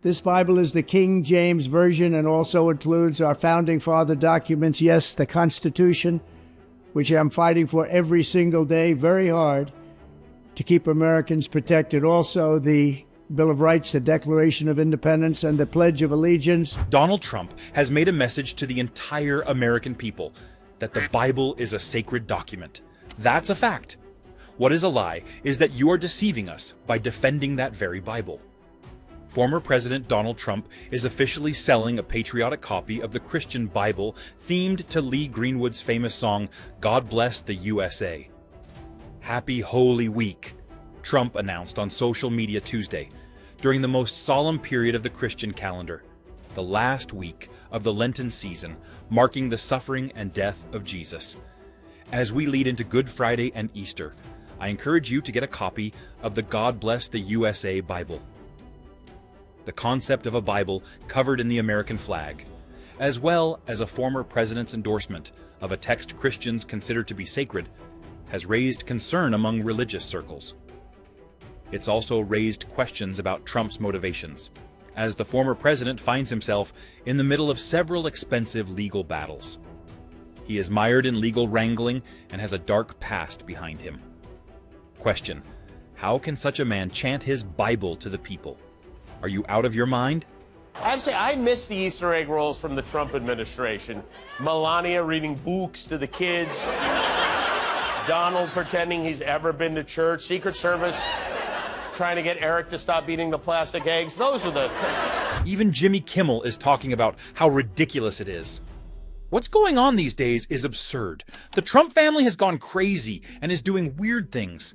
This Bible is the King James Version and also includes our Founding Father documents, yes, the Constitution, which I'm fighting for every single day, very hard, to keep Americans protected. Also, the Bill of Rights, the Declaration of Independence, and the Pledge of Allegiance. Donald Trump has made a message to the entire American people that the Bible is a sacred document. That's a fact. What is a lie is that you are deceiving us by defending that very Bible. Former President Donald Trump is officially selling a patriotic copy of the Christian Bible themed to Lee Greenwood's famous song, "God Bless the USA." Happy Holy Week, Trump announced on social media Tuesday, during the most solemn period of the Christian calendar, the last week of the Lenten season, marking the suffering and death of Jesus. As we lead into Good Friday and Easter, I encourage you to get a copy of the God Bless the USA Bible. The concept of a Bible covered in the American flag, as well as a former president's endorsement of a text Christians consider to be sacred, has raised concern among religious circles. It's also raised questions about Trump's motivations, as the former president finds himself in the middle of several expensive legal battles. He is mired in legal wrangling and has a dark past behind him. Question: how can such a man chant his Bible to the people? Are you out of your mind? I have to say, I miss the Easter egg rolls from the Trump administration. Melania reading books to the kids. Donald pretending he's ever been to church. Secret Service trying to get Eric to stop eating the plastic eggs. Those are the... Even Jimmy Kimmel is talking about how ridiculous it is. What's going on these days is absurd. The Trump family has gone crazy and is doing weird things.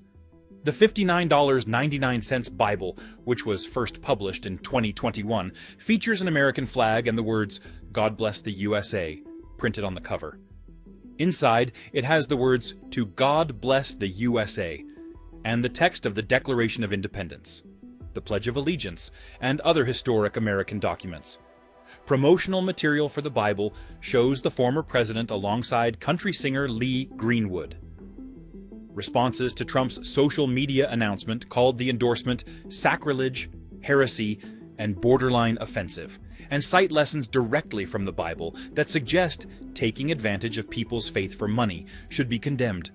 The $59.99 Bible, which was first published in 2021, features an American flag and the words, "God Bless the USA," printed on the cover. Inside, it has the words, "To God Bless the USA," and the text of the Declaration of Independence, the Pledge of Allegiance, and other historic American documents. Promotional material for the Bible shows the former president alongside country singer Lee Greenwood. Responses to Trump's social media announcement called the endorsement sacrilege, heresy, and borderline offensive, and cite lessons directly from the Bible that suggest taking advantage of people's faith for money should be condemned.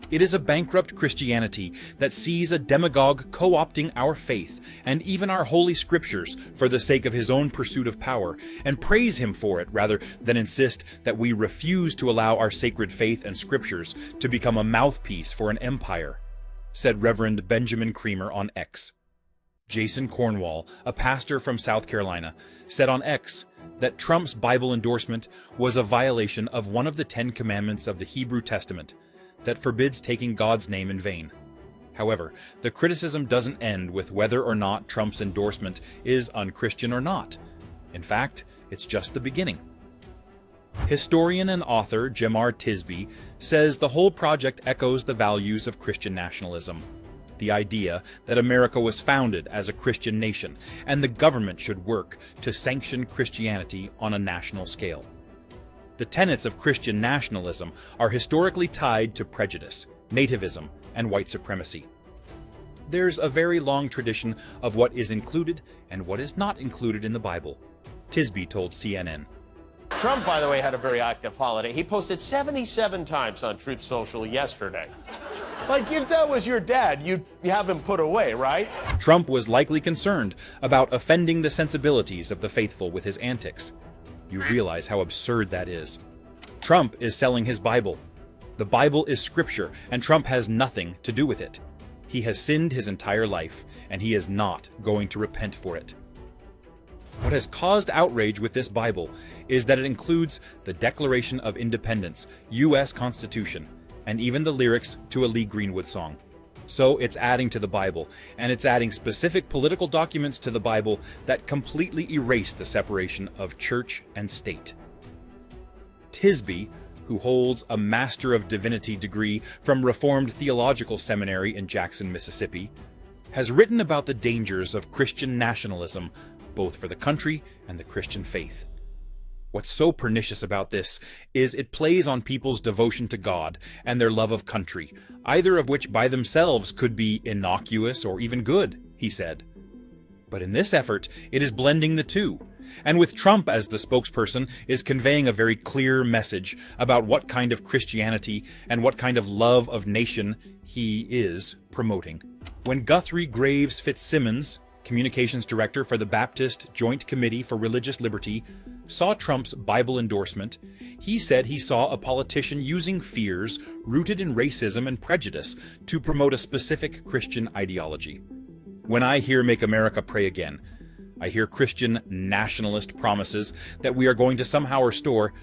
It is a bankrupt Christianity that sees a demagogue co-opting our faith and even our holy scriptures for the sake of his own pursuit of power, and praise him for it rather than insist that we refuse to allow our sacred faith and scriptures to become a mouthpiece for an empire, said Reverend Benjamin Creamer on X. Jason Cornwall, a pastor from South Carolina, said on X that Trump's Bible endorsement was a violation of one of the 10 Commandments of the Hebrew Testament that forbids taking God's name in vain. However, the criticism doesn't end with whether or not Trump's endorsement is unchristian or not. In fact, it's just the beginning. Historian and author Jemar Tisby says the whole project echoes the values of Christian nationalism, the idea that America was founded as a Christian nation and the government should work to sanction Christianity on a national scale. The tenets of Christian nationalism are historically tied to prejudice, nativism, and white supremacy. There's a very long tradition of what is included and what is not included in the Bible, Tisby told CNN. Trump, by the way, had a very active holiday. He posted 77 times on Truth Social yesterday. Like, if that was your dad, you'd have him put away, right? Trump was likely concerned about offending the sensibilities of the faithful with his antics. You realize how absurd that is. Trump is selling his Bible. The Bible is scripture, and Trump has nothing to do with it. He has sinned his entire life, and he is not going to repent for it. What has caused outrage with this Bible is that it includes the Declaration of Independence, U.S. Constitution, and even the lyrics to a Lee Greenwood song. So it's adding to the Bible, and it's adding specific political documents to the Bible that completely erase the separation of church and state. Tisby, who holds a Master of Divinity degree from Reformed Theological Seminary in Jackson, Mississippi, has written about the dangers of Christian nationalism, both for the country and the Christian faith. What's so pernicious about this is it plays on people's devotion to God and their love of country, either of which by themselves could be innocuous or even good, he said. But in this effort, it is blending the two. And with Trump as the spokesperson, is conveying a very clear message about what kind of Christianity and what kind of love of nation he is promoting. When Guthrie Graves Fitzsimmons, communications director for the Baptist Joint Committee for Religious Liberty, saw Trump's Bible endorsement, he said he saw a politician using fears rooted in racism and prejudice to promote a specific Christian ideology. When I hear "Make America Pray Again," I hear Christian nationalist promises that we are going to somehow restore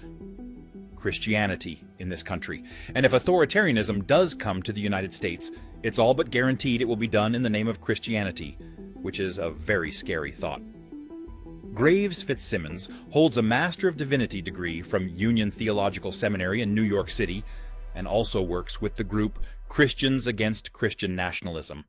Christianity in this country. And if authoritarianism does come to the United States, it's all but guaranteed it will be done in the name of Christianity, which is a very scary thought. Graves Fitzsimmons holds a Master of Divinity degree from Union Theological Seminary in New York City and also works with the group Christians Against Christian Nationalism.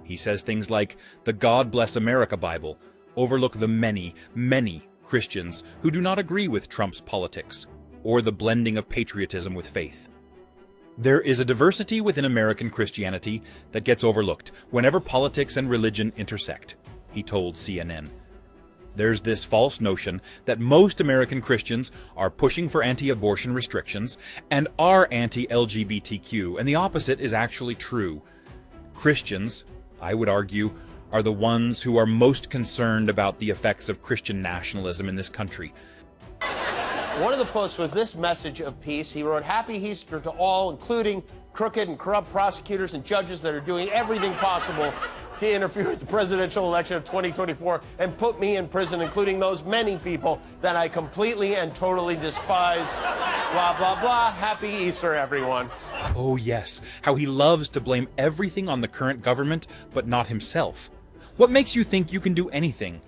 He says things like the God Bless America Bible overlook the many, many Christians who do not agree with Trump's politics or the blending of patriotism with faith. There is a diversity within American Christianity that gets overlooked whenever politics and religion intersect, he told CNN. There's this false notion that most American Christians are pushing for anti-abortion restrictions and are anti-LGBTQ, and the opposite is actually true. Christians, I would argue, are the ones who are most concerned about the effects of Christian nationalism in this country. One of the posts was this message of peace. He wrote, "Happy Easter to all, including crooked and corrupt prosecutors and judges that are doing everything possible to interfere with the presidential election of 2024 and put me in prison, including those many people that I completely and totally despise. Blah, blah, blah. Happy Easter, everyone." Oh yes, how he loves to blame everything on the current government, but not himself. What makes you think you can do anything?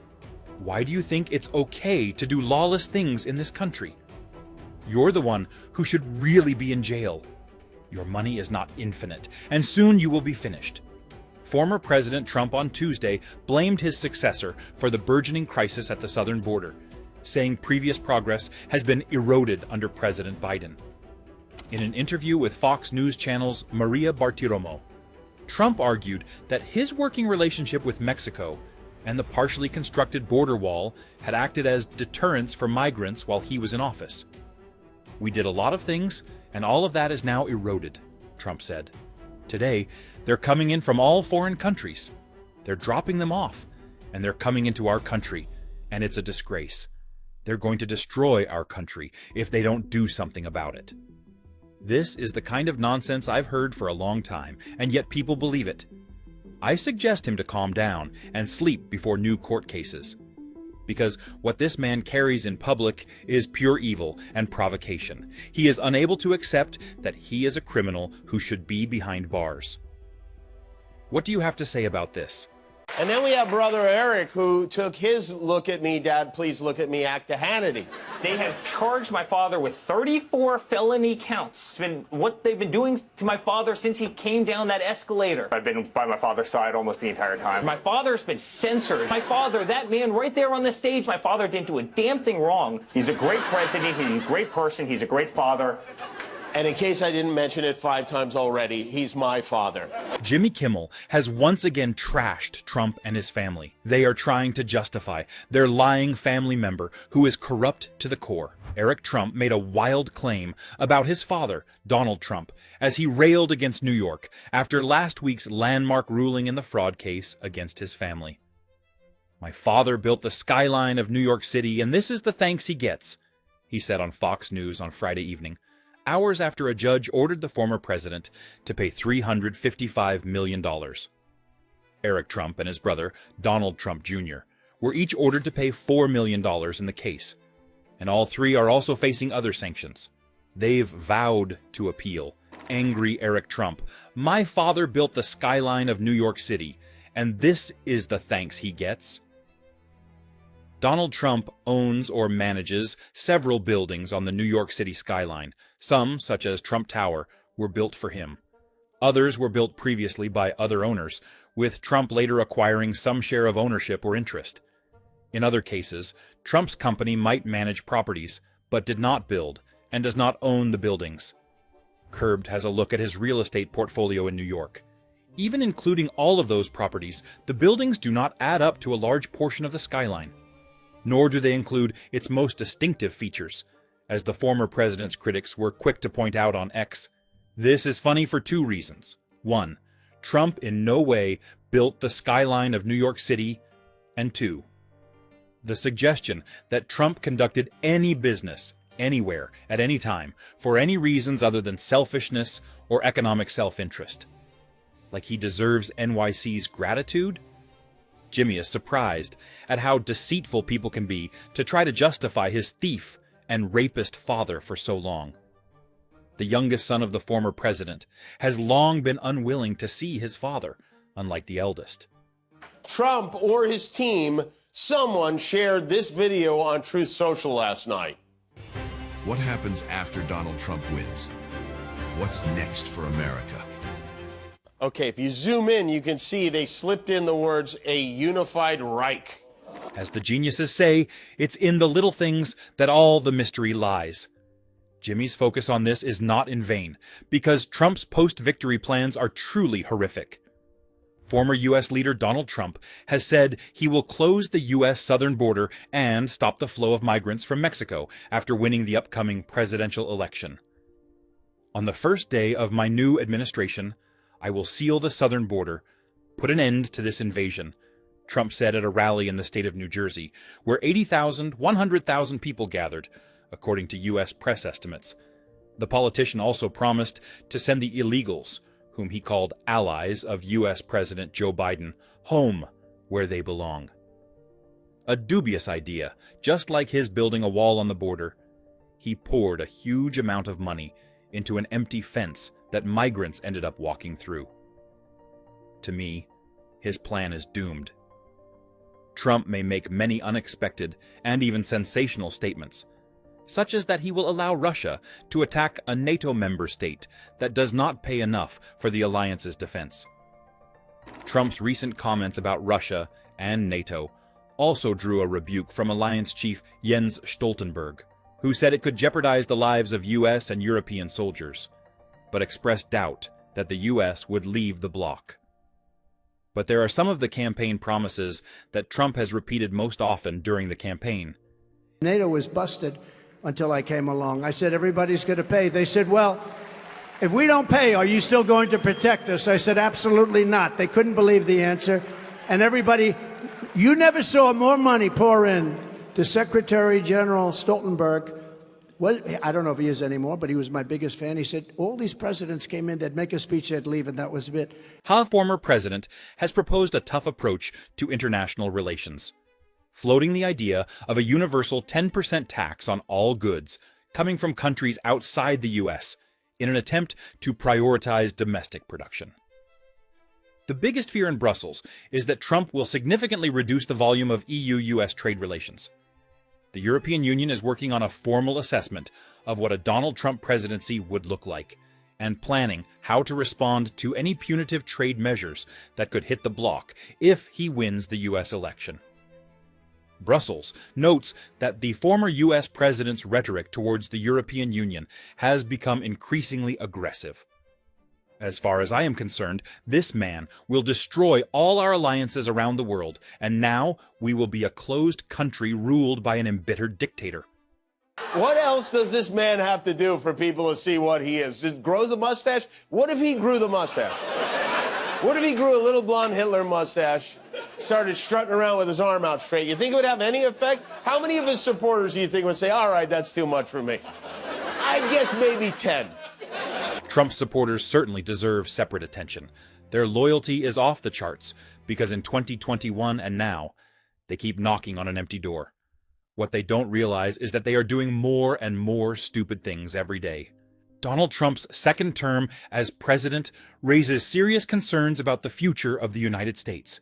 Why do you think it's okay to do lawless things in this country? You're the one who should really be in jail. Your money is not infinite, and soon you will be finished. Former President Trump on Tuesday blamed his successor for the burgeoning crisis at the southern border, saying previous progress has been eroded under President Biden. In an interview with Fox News Channel's Maria Bartiromo, Trump argued that his working relationship with Mexico and the partially constructed border wall had acted as deterrents for migrants while he was in office. "We did a lot of things, and all of that is now eroded," Trump said. "Today, they're coming in from all foreign countries. They're dropping them off, and they're coming into our country, and it's a disgrace. They're going to destroy our country if they don't do something about it." This is the kind of nonsense I've heard for a long time, and yet people believe it. I suggest him to calm down and sleep before new court cases. Because what this man carries in public is pure evil and provocation. He is unable to accept that he is a criminal who should be behind bars. What do you have to say about this? And then we have Brother Eric, who took his "look at me, Dad, please look at me" act to Hannity. They have charged my father with 34 felony counts. It's been what they've been doing to my father since he came down that escalator. I've been by my father's side almost the entire time. My father's been censored. My father, that man right there on the stage, my father didn't do a damn thing wrong. He's a great president. He's a great person. He's a great father. And in case I didn't mention it 5 times already, he's my father. Jimmy Kimmel has once again trashed Trump and his family. They are trying to justify their lying family member who is corrupt to the core. Eric Trump made a wild claim about his father, Donald Trump, as he railed against New York after last week's landmark ruling in the fraud case against his family. "My father built the skyline of New York City, and this is the thanks he gets," he said on Fox News on Friday evening, hours after a judge ordered the former president to pay $355 million. Eric Trump and his brother, Donald Trump Jr., were each ordered to pay $4 million in the case, and all three are also facing other sanctions. They've vowed to appeal. Angry Eric Trump, "My father built the skyline of New York City, and this is the thanks he gets." Donald Trump owns or manages several buildings on the New York City skyline. Some, such as Trump Tower, were built for him. Others were built previously by other owners, with Trump later acquiring some share of ownership or interest. In other cases, Trump's company might manage properties, but did not build and does not own the buildings. Curbed has a look at his real estate portfolio in New York. Even including all of those properties, the buildings do not add up to a large portion of the skyline. Nor do they include its most distinctive features. As the former president's critics were quick to point out on X, this is funny for two reasons. One, Trump in no way built the skyline of New York City. And two, the suggestion that Trump conducted any business, anywhere, at any time, for any reasons other than selfishness or economic self-interest. Like he deserves NYC's gratitude? Jimmy is surprised at how deceitful people can be to try to justify his thief and rapist father for so long. The youngest son of the former president has long been unwilling to see his father, unlike the eldest. Trump or his team, someone shared this video on Truth Social last night. What happens after Donald Trump wins? What's next for America? Okay, if you zoom in, you can see they slipped in the words, a unified Reich. As the geniuses say, it's in the little things that all the mystery lies. Jimmy's focus on this is not in vain, because Trump's post-victory plans are truly horrific. Former U.S. leader Donald Trump has said he will close the U.S. southern border and stop the flow of migrants from Mexico after winning the upcoming presidential election. On the first day of my new administration, I will seal the southern border, put an end to this invasion, Trump said at a rally in the state of New Jersey, where 100,000 people gathered, according to U.S. press estimates. The politician also promised to send the illegals, whom he called allies of U.S. President Joe Biden, home where they belong. A dubious idea, just like his building a wall on the border. He poured a huge amount of money into an empty fence that migrants ended up walking through. To me, his plan is doomed. Trump may make many unexpected and even sensational statements, such as that he will allow Russia to attack a NATO member state that does not pay enough for the alliance's defense. Trump's recent comments about Russia and NATO also drew a rebuke from alliance chief Jens Stoltenberg, who said it could jeopardize the lives of U.S. and European soldiers, but expressed doubt that the U.S. would leave the bloc. But there are some of the campaign promises that Trump has repeated most often during the campaign. NATO was busted until I came along. I said, everybody's going to pay. They said, well, if we don't pay, are you still going to protect us? I said, absolutely not. They couldn't believe the answer. And everybody, you never saw more money pour in to Secretary General Stoltenberg. Well, I don't know if he is anymore, but he was my biggest fan. He said, all these presidents came in, they'd make a speech, they'd leave, and that was it. Ha former president has proposed a tough approach to international relations, floating the idea of a universal 10% tax on all goods coming from countries outside the U.S. in an attempt to prioritize domestic production. The biggest fear in Brussels is that Trump will significantly reduce the volume of EU-U.S. trade relations. The European Union is working on a formal assessment of what a Donald Trump presidency would look like, and planning how to respond to any punitive trade measures that could hit the bloc if he wins the U.S. election. Brussels notes that the former U.S. president's rhetoric towards the European Union has become increasingly aggressive. As far as I am concerned, this man will destroy all our alliances around the world, and now we will be a closed country ruled by an embittered dictator. What else does this man have to do for people to see what he is? Just grow the mustache? What if he grew the mustache? What if he grew a little blonde Hitler mustache, started strutting around with his arm out straight? You think it would have any effect? How many of his supporters do you think would say, all right, that's too much for me? I guess maybe 10. Trump's supporters certainly deserve separate attention. Their loyalty is off the charts because in 2021 and now, they keep knocking on an empty door. What they don't realize is that they are doing more and more stupid things every day. Donald Trump's second term as president raises serious concerns about the future of the United States.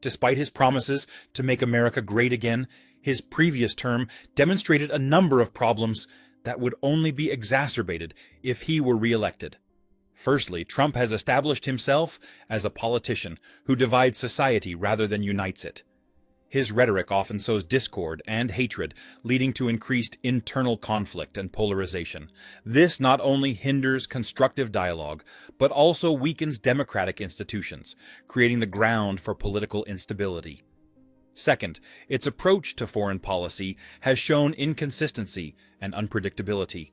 Despite his promises to make America great again, his previous term demonstrated a number of problems that would only be exacerbated if he were reelected. Firstly, Trump has established himself as a politician who divides society rather than unites it. His rhetoric often sows discord and hatred, leading to increased internal conflict and polarization. This not only hinders constructive dialogue, but also weakens democratic institutions, creating the ground for political instability. Second, its approach to foreign policy has shown inconsistency and unpredictability.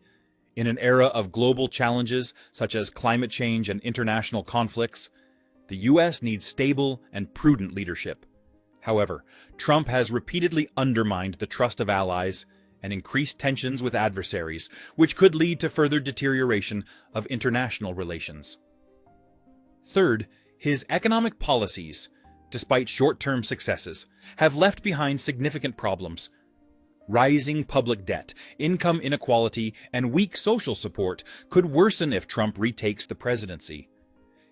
In an era of global challenges such as climate change and international conflicts, the U.S. needs stable and prudent leadership. However, Trump has repeatedly undermined the trust of allies and increased tensions with adversaries, which could lead to further deterioration of international relations. Third, his economic policies, despite short-term successes, have left behind significant problems. Rising public debt, income inequality, and weak social support could worsen if Trump retakes the presidency.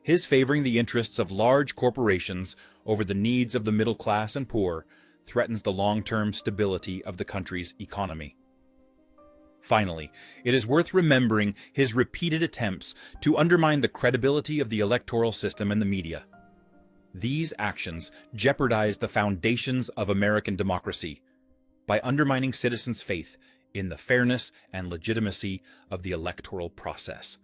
His favoring the interests of large corporations over the needs of the middle class and poor threatens the long-term stability of the country's economy. Finally, it is worth remembering his repeated attempts to undermine the credibility of the electoral system and the media. These actions jeopardize the foundations of American democracy by undermining citizens' faith in the fairness and legitimacy of the electoral process.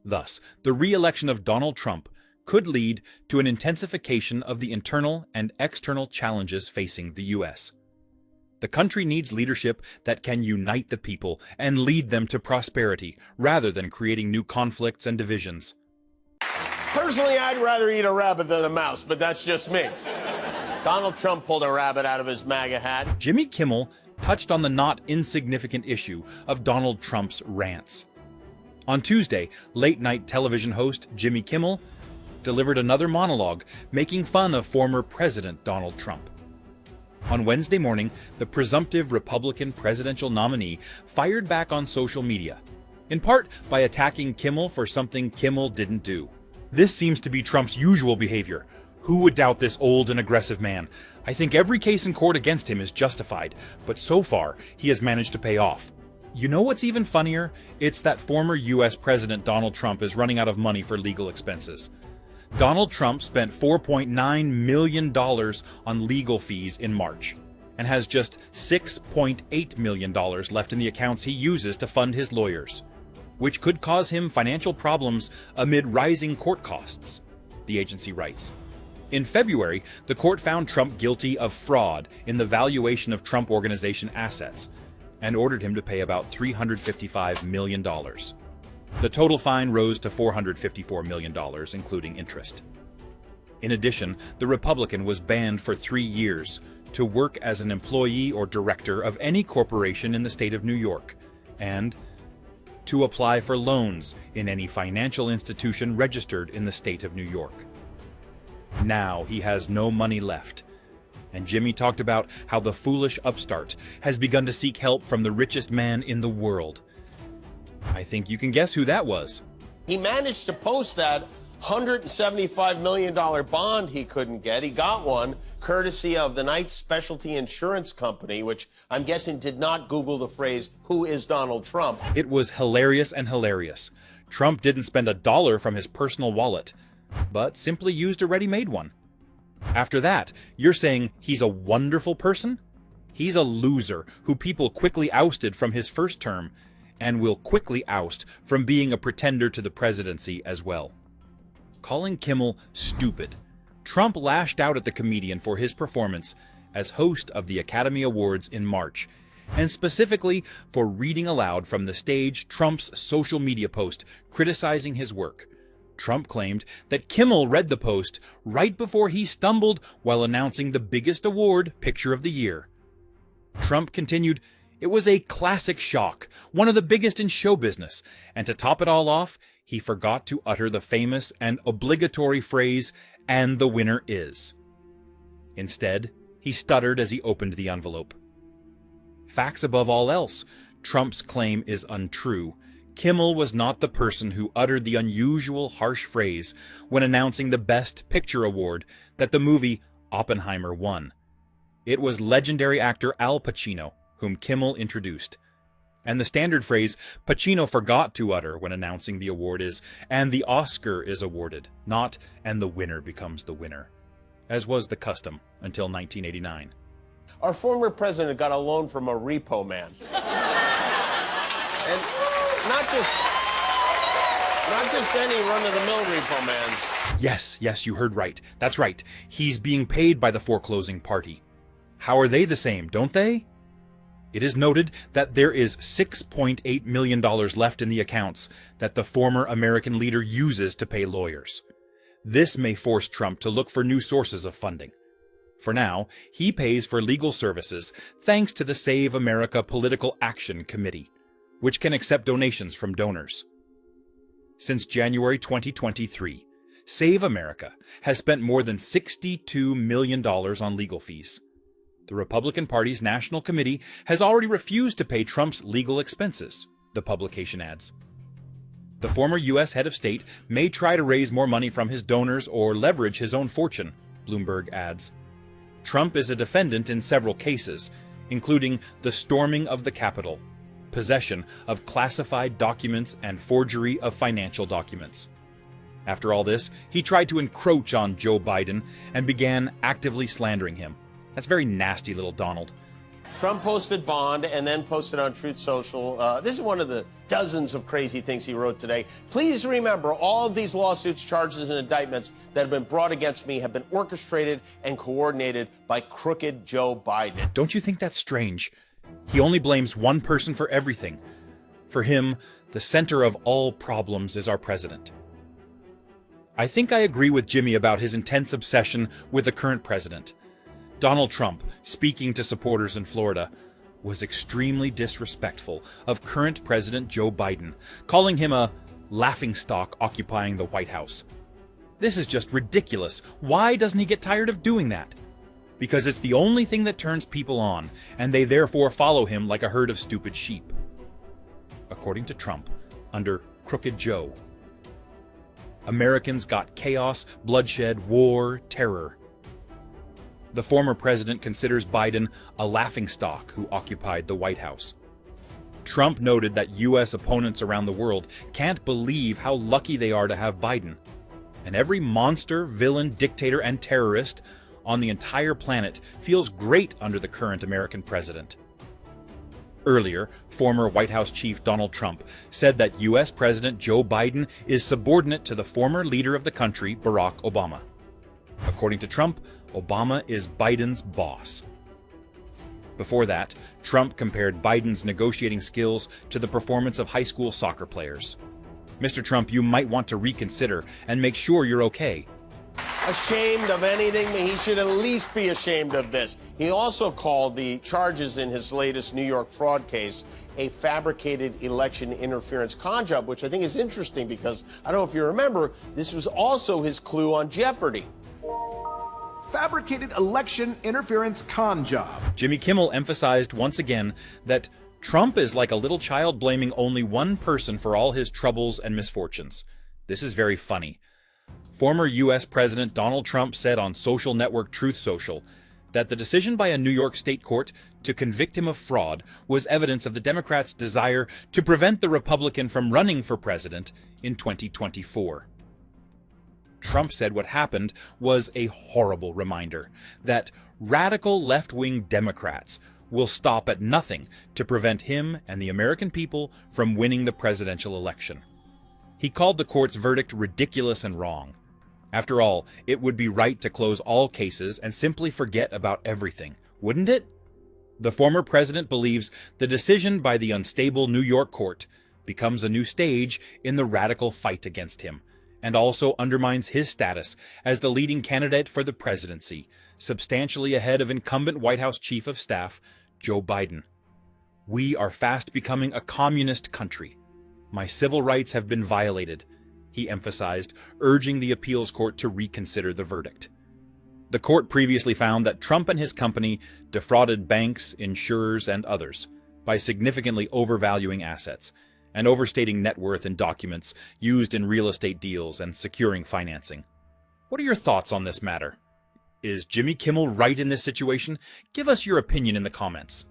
Thus, the re-election of Donald Trump could lead to an intensification of the internal and external challenges facing the U.S. The country needs leadership that can unite the people and lead them to prosperity, rather than creating new conflicts and divisions. Personally, I'd rather eat a rabbit than a mouse, but that's just me. Donald Trump pulled a rabbit out of his MAGA hat. Jimmy Kimmel touched on the not insignificant issue of Donald Trump's rants. On Tuesday, late-night television host Jimmy Kimmel delivered another monologue making fun of former President Donald Trump. On Wednesday morning, the presumptive Republican presidential nominee fired back on social media, in part by attacking Kimmel for something Kimmel didn't do. This seems to be Trump's usual behavior. Who would doubt this old and aggressive man? I think every case in court against him is justified, but so far, he has managed to pay off. You know what's even funnier? It's that former U.S. President Donald Trump is running out of money for legal expenses. Donald Trump spent $4.9 million on legal fees in March, and has just $6.8 million left in the accounts he uses to fund his lawyers, which could cause him financial problems amid rising court costs, the agency writes. In February, the court found Trump guilty of fraud in the valuation of Trump Organization assets, and ordered him to pay about $355 million. The total fine rose to $454 million, including interest. In addition, the Republican was banned for 3 years to work as an employee or director of any corporation in the state of New York, and to apply for loans in any financial institution registered in the state of New York. Now he has no money left, and Jimmy talked about how the foolish upstart has begun to seek help from the richest man in the world. I think you can guess who that was. He managed to post that $175 million bond he couldn't get. He got one courtesy of the Knight Specialty Insurance Company, which I'm guessing did not Google the phrase, "Who is Donald Trump?" It was hilarious and hilarious. Trump didn't spend $1 from his personal wallet, but simply used a ready-made one. After that, you're saying he's a wonderful person? He's a loser who people quickly ousted from his first term, and will quickly oust from being a pretender to the presidency as well. Calling Kimmel stupid, Trump lashed out at the comedian for his performance as host of the Academy Awards in March, and specifically for reading aloud from the stage Trump's social media post criticizing his work. Trump claimed that Kimmel read the post right before he stumbled while announcing the biggest award, Picture of the Year. Trump continued, "It was a classic shock, one of the biggest in show business, and to top it all off, he forgot to utter the famous and obligatory phrase, 'and the winner is.' Instead, he stuttered as he opened the envelope." Facts above all else, Trump's claim is untrue. Kimmel was not the person who uttered the unusual harsh phrase when announcing the Best Picture award that the movie Oppenheimer won. It was legendary actor Al Pacino whom Kimmel introduced. And the standard phrase Pacino forgot to utter when announcing the award is, "and the Oscar is awarded," not "and the winner becomes the winner," as was the custom until 1989. Our former president got a loan from a repo man. And not just any run-of-the-mill repo man. Yes, you heard right. That's right. He's being paid by the foreclosing party. How are they the same, don't they? It is noted that there is $6.8 million left in the accounts that the former American leader uses to pay lawyers. This may force Trump to look for new sources of funding. For now, he pays for legal services thanks to the Save America Political Action Committee, which can accept donations from donors. Since January 2023, Save America has spent more than $62 million on legal fees. The Republican Party's National Committee has already refused to pay Trump's legal expenses, the publication adds. The former U.S. head of state may try to raise more money from his donors or leverage his own fortune, Bloomberg adds. Trump is a defendant in several cases, including the storming of the Capitol, possession of classified documents, and forgery of financial documents. After all this, he tried to encroach on Joe Biden and began actively slandering him. That's very nasty, little Donald. Trump posted bond and then posted on Truth Social. This is one of the dozens of crazy things he wrote today. Please remember, all of these lawsuits, charges, and indictments that have been brought against me have been orchestrated and coordinated by crooked Joe Biden. Don't you think that's strange? He only blames one person for everything. For him, the center of all problems is our president. I think I agree with Jimmy about his intense obsession with the current president. Donald Trump, speaking to supporters in Florida, was extremely disrespectful of current President Joe Biden, calling him a laughingstock occupying the White House. This is just ridiculous. Why doesn't he get tired of doing that? Because it's the only thing that turns people on, and they therefore follow him like a herd of stupid sheep. According to Trump, under Crooked Joe, Americans got chaos, bloodshed, war, terror. The former president considers Biden a laughingstock who occupied the White House. Trump noted that U.S. opponents around the world can't believe how lucky they are to have Biden. And every monster, villain, dictator, and terrorist on the entire planet feels great under the current American president. Earlier, former White House chief Donald Trump said that U.S. President Joe Biden is subordinate to the former leader of the country, Barack Obama. According to Trump, Obama is Biden's boss. Before that, Trump compared Biden's negotiating skills to the performance of high school soccer players. Mr. Trump, you might want to reconsider and make sure you're okay. Ashamed of anything, he should at least be ashamed of this. He also called the charges in his latest New York fraud case a fabricated election interference con job, which I think is interesting because, I don't know if you remember, this was also his clue on Jeopardy. Fabricated election interference con job. Jimmy Kimmel emphasized once again that Trump is like a little child blaming only one person for all his troubles and misfortunes. This is very funny. Former U.S. President Donald Trump said on social network Truth Social that the decision by a New York state court to convict him of fraud was evidence of the Democrats' desire to prevent the Republican from running for president in 2024. Trump said what happened was a horrible reminder that radical left-wing Democrats will stop at nothing to prevent him and the American people from winning the presidential election. He called the court's verdict ridiculous and wrong. After all, it would be right to close all cases and simply forget about everything, wouldn't it? The former president believes the decision by the unstable New York court becomes a new stage in the radical fight against him, and also undermines his status as the leading candidate for the presidency, substantially ahead of incumbent White House Chief of Staff Joe Biden. We are fast becoming a communist country. My civil rights have been violated, he emphasized, urging the appeals court to reconsider the verdict. The court previously found that Trump and his company defrauded banks, insurers, and others by significantly overvaluing assets and overstating net worth in documents used in real estate deals and securing financing. What are your thoughts on this matter? Is Jimmy Kimmel right in this situation? Give us your opinion in the comments.